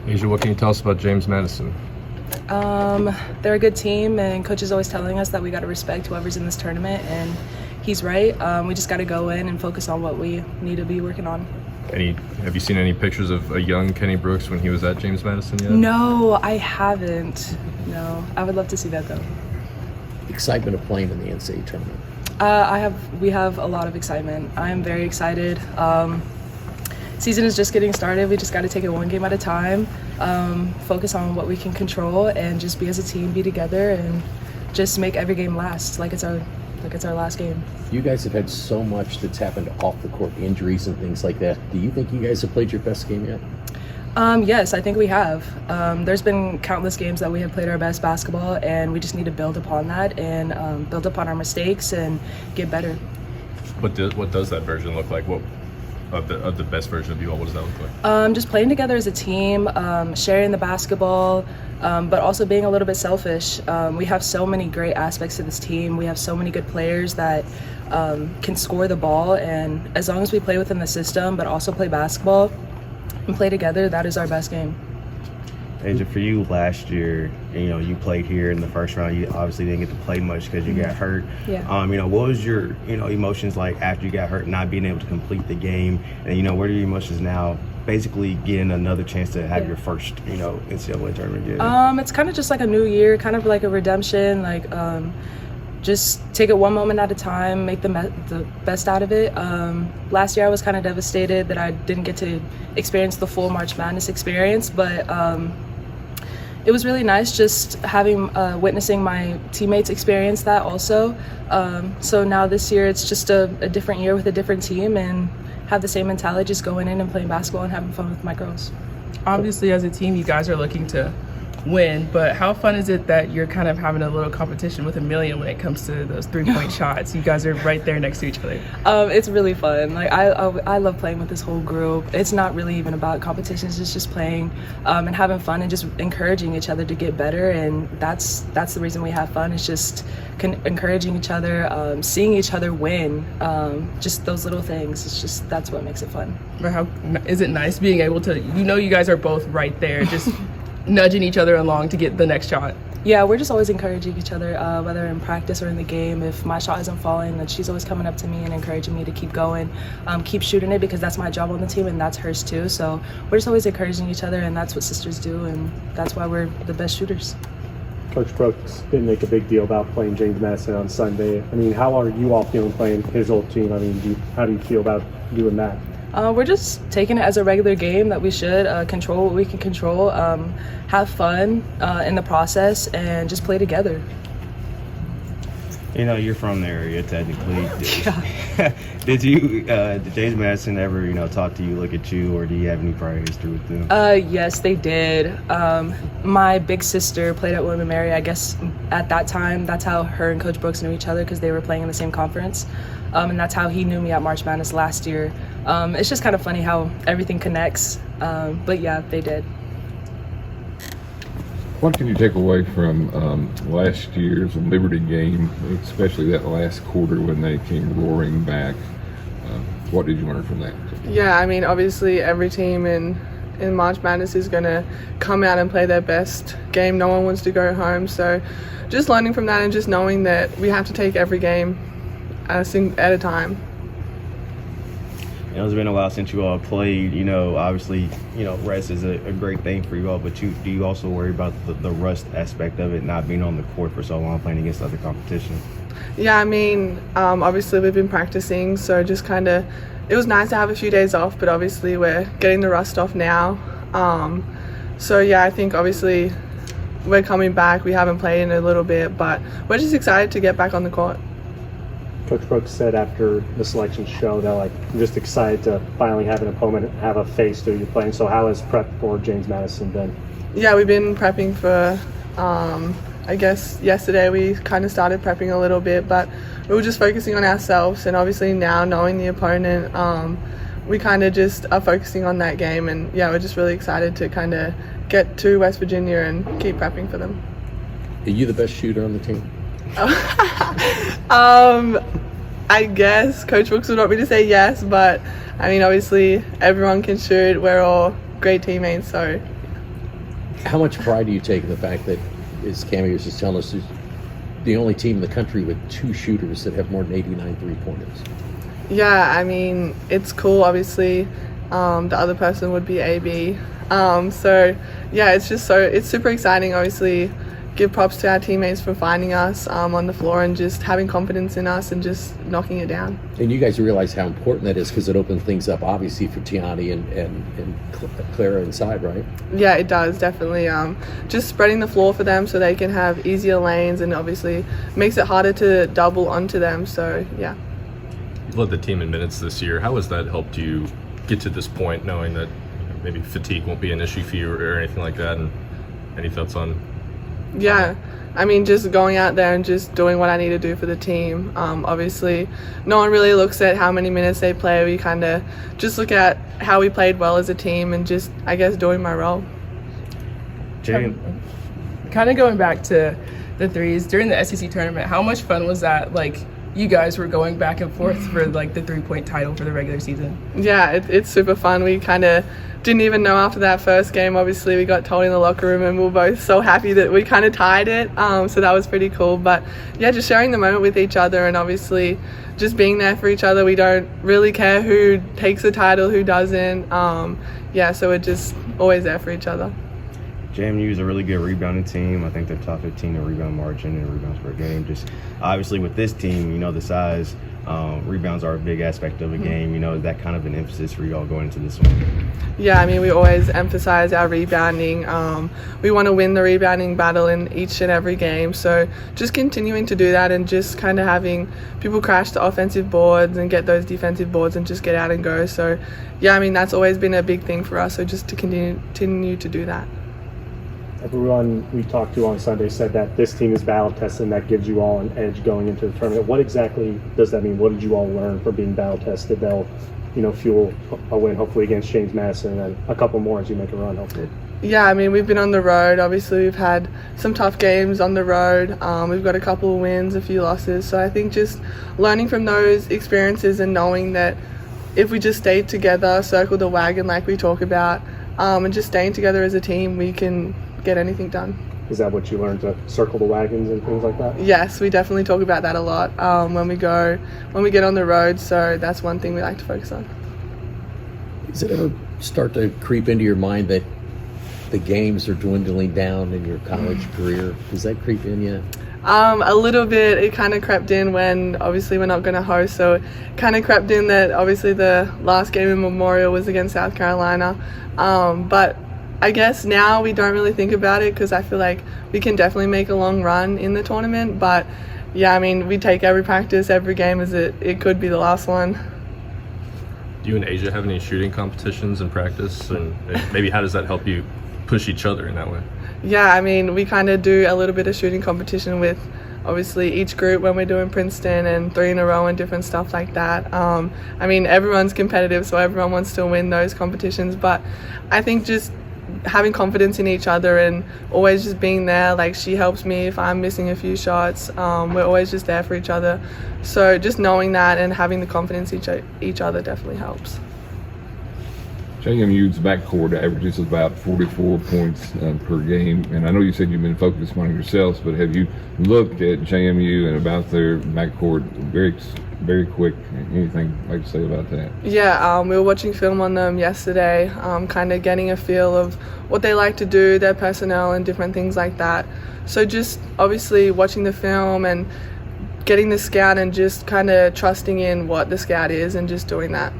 Asia, what can you tell us about James Madison? They're a good team, and Coach is always telling us that we got to respect whoever's in this tournament, and he's right. We just got to go in and focus on what we need to be working on. Have you seen any pictures of a young Kenny Brooks when he was at James Madison yet? No, I haven't. No, I would love to see that though. Excitement of playing in the NCAA tournament. We have a lot of excitement. I am very excited. Season is just getting started. We just got to take it one game at a time, focus on what we can control, and just be as a team, be together, and just make every game last like it's our last game. You guys have had so much that's happened off the court, injuries and things like that. Do you think you guys have played your best game yet? Yes, I think we have. There's been countless games that we have played our best basketball, and we just need to build upon that and build upon our mistakes and get better. What does that version look like? What of the best version of you all? What does that look like? Just playing together as a team, sharing the basketball, but also being a little bit selfish. We have so many great aspects to this team. We have so many good players that can score the ball, and as long as we play within the system but also play basketball and play together, that is our best game. Asia, for you last year, you played here in the first round. You obviously didn't get to play much because you got hurt. Yeah. What was your, emotions like after you got hurt, not being able to complete the game? And, what are your emotions now, basically getting another chance to have your first, NCAA tournament game? It's kind of just like a new year, kind of like a redemption, just take it one moment at a time, make the best out of it. Last year I was kind of devastated that I didn't get to experience the full March Madness experience, but it was really nice just witnessing my teammates experience that also. So now this year it's just a different year with a different team, and have the same mentality, just going in and playing basketball and having fun with my girls. Obviously, as a team, you guys are looking to win, but how fun is it that you're kind of having a little competition with Amelia when it comes to those three-point shots? You guys are right there next to each other. It's really fun. I love playing with this whole group. It's not really even about competitions. It's just playing and having fun and just encouraging each other to get better. And that's the reason we have fun. It's just encouraging each other, seeing each other win. Just those little things. That's what makes it fun. But how is it nice being able to? You guys are both right there, just nudging each other along to get the next shot. Yeah, we're just always encouraging each other, whether in practice or in the game. If my shot isn't falling, then she's always coming up to me and encouraging me to keep going, keep shooting it, because that's my job on the team and that's hers too. So we're just always encouraging each other, and that's what sisters do, and that's why we're the best shooters. Coach Brooks didn't make a big deal about playing James Madison on Sunday. How are you all feeling playing his old team? How do you feel about doing that? We're just taking it as a regular game that we should control what we can control, have fun in the process, and just play together. You're from the area technically. Yeah. Did James Madison ever, talk to you, look at you, or do you have any prior history with them? Yes, they did. My big sister played at William & Mary. I guess at that time, that's how her and Coach Brooks knew each other, because they were playing in the same conference. And that's how he knew me at March Madness last year. It's just kind of funny how everything connects. But yeah, they did. What can you take away from last year's Liberty game, especially that last quarter when they came roaring back? What did you learn from that? Yeah, obviously every team in March Madness is going to come out and play their best game. No one wants to go home. So just learning from that and just knowing that we have to take every game at a time. It's been a while since you all played. Obviously, rest is a great thing for you all, but do you also worry about the rust aspect of it, not being on the court for so long, playing against other competition? Yeah, obviously we've been practicing, so just it was nice to have a few days off, but obviously we're getting the rust off now. So yeah, I think obviously we're coming back. We haven't played in a little bit, but we're just excited to get back on the court. Coach Brooks said after the selection show that I'm just excited to finally have an opponent, have a face to you playing. So how has prep for James Madison been? Yeah, we've been prepping for, I guess yesterday we kind of started prepping a little bit, but we were just focusing on ourselves, and obviously now knowing the opponent, we kind of just are focusing on that game, and yeah, we're just really excited to kind of get to West Virginia and keep prepping for them. Are you the best shooter on the team? I guess Coach Brooks would want me to say yes, but obviously everyone can shoot. We're all great teammates, so How much pride do you take in the fact that, as Cammy was just telling us, is the only team in the country with 2 shooters that have more than 89 three-pointers? Yeah, I mean, it's cool. Obviously, the other person would be AB. So, yeah, it's super exciting. Obviously, give props to our teammates for finding us on the floor and just having confidence in us and just knocking it down. And you guys realize how important that is because it opens things up, obviously, for Tiani and Clara inside, right? Yeah, it does, definitely. Just spreading the floor for them so they can have easier lanes, and obviously makes it harder to double onto them. So, yeah. You led the team in minutes this year. How has that helped you get to this point, knowing that maybe fatigue won't be an issue for you or anything like that? And any thoughts on? Yeah, I mean, just going out there and just doing what I need to do for the team. Obviously, no one really looks at how many minutes they play. We kind of just look at how we played well as a team and just, I guess, doing my role. Jane, Kind of going back to the threes during the SEC tournament, how much fun was that? Like, you guys were going back and forth for like the 3-point title for the regular season. Yeah, it's super fun. We kind of didn't even know after that first game. Obviously, we got told in the locker room, and we were both so happy that we kind of tied it. So that was pretty cool. But yeah, just sharing the moment with each other, and obviously just being there for each other. We don't really care who takes the title, who doesn't. Yeah, so we're just always there for each other. JMU is a really good rebounding team. I think they're top 15 in rebound margin and rebounds per game. Just obviously with this team, you know, the size, rebounds are a big aspect of a game. You know, is that kind of an emphasis for you all going into this one? Yeah, I mean, we always emphasize our rebounding. We want to win the rebounding battle in each and every game. So just continuing to do that and just kind of having people crash the offensive boards and get those defensive boards and just get out and go. So yeah, I mean, that's always been a big thing for us. So just to continue to do that. Everyone we talked to on Sunday said that this team is battle tested and that gives you all an edge going into the tournament. What exactly does that mean? What did you all learn from being battle tested that'll, you know, fuel a win hopefully against James Madison and a couple more as you make a run hopefully? Yeah, I mean, we've been on the road. Obviously, we've had some tough games on the road. We've got a couple of wins, a few losses. So I think just learning from those experiences and knowing that if we just stay together, circle the wagon like we talk about, and just staying together as a team, we can get anything done. Is that what you learned, to circle the wagons and things like that? Yes, we definitely talk about that a lot when we get on the road. So that's one thing we like to focus on. Does it ever start to creep into your mind that the games are dwindling down in your college career? Does that creep in yet? A little bit. It kind of crept in when obviously we're not going to host, so it kind of crept in that obviously the last game in Memorial was against South Carolina, but I guess now we don't really think about it because I feel like we can definitely make a long run in the tournament. But yeah, I mean, we take every practice, every game as it could be the last one. Do you and Asia have any shooting competitions in practice? And maybe how does that help you push each other in that way? Yeah, I mean, we kind of do a little bit of shooting competition with obviously each group when we're doing Princeton and 3 in a row and different stuff like that. I mean, everyone's competitive, so everyone wants to win those competitions. But I think just having confidence in each other and always just being there, like she helps me if I'm missing a few shots. We're always just there for each other. So just knowing that and having the confidence each other definitely helps. JMU's backcourt averages about 44 points per game, and I know you said you've been focused on yourselves, but have you looked at JMU and about their backcourt very quick? Anything you'd like to say about that? Yeah, we were watching film on them yesterday, kind of getting a feel of what they like to do, their personnel and different things like that. So just obviously watching the film and getting the scout and just kind of trusting in what the scout is and just doing that.